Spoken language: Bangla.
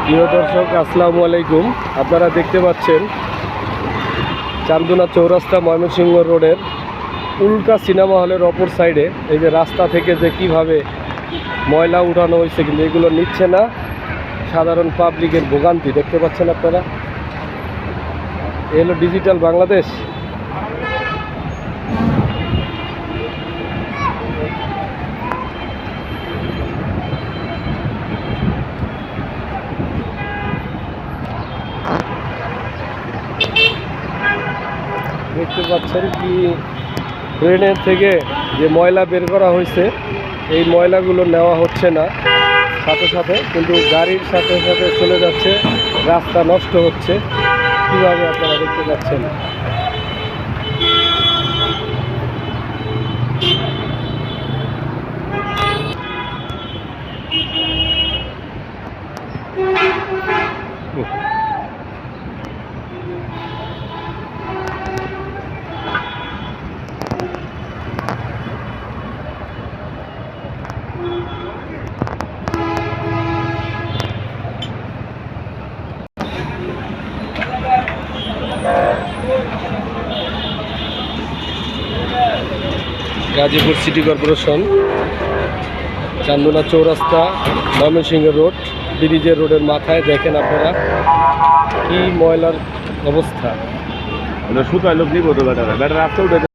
প্রিয় দর্শক, আসসালামু আলাইকুম। আপনারা দেখতে পাচ্ছেন চান্দনা চৌরাস্তা ময়মনসিংহ রোডের উল্কা সিনেমা হলের অপর সাইডে এই যে রাস্তা থেকে যে কিভাবে ময়লা উঠানো হয়েছে, কিন্তু এগুলো নিচ্ছে না। সাধারণ পাবলিকের ভোগান্তি দেখতে পাচ্ছেন আপনারা। এ হলো ডিজিটাল বাংলাদেশ। দেখতে পাচ্ছেন কি ড্রেনের থেকে যে ময়লা বের করা হয়েছে, এই ময়লাগুলো নেওয়া হচ্ছে না সাথে সাথে, কিন্তু গাড়ির সাথে সাথে চলে যাচ্ছে, রাস্তা নষ্ট হচ্ছে। কীভাবে আপনারা দেখতে পাচ্ছেন। গাজীপুর সিটি কর্পোরেশন, চান্দনা চৌরাস্তা ময়মনসিংহ রোড, ব্রিজের রোডের মাথায় দেখেন আপনারা কি ময়লার অবস্থা। শুকাইলো কি বোধ ব্যাটারা রাস্তা উঠে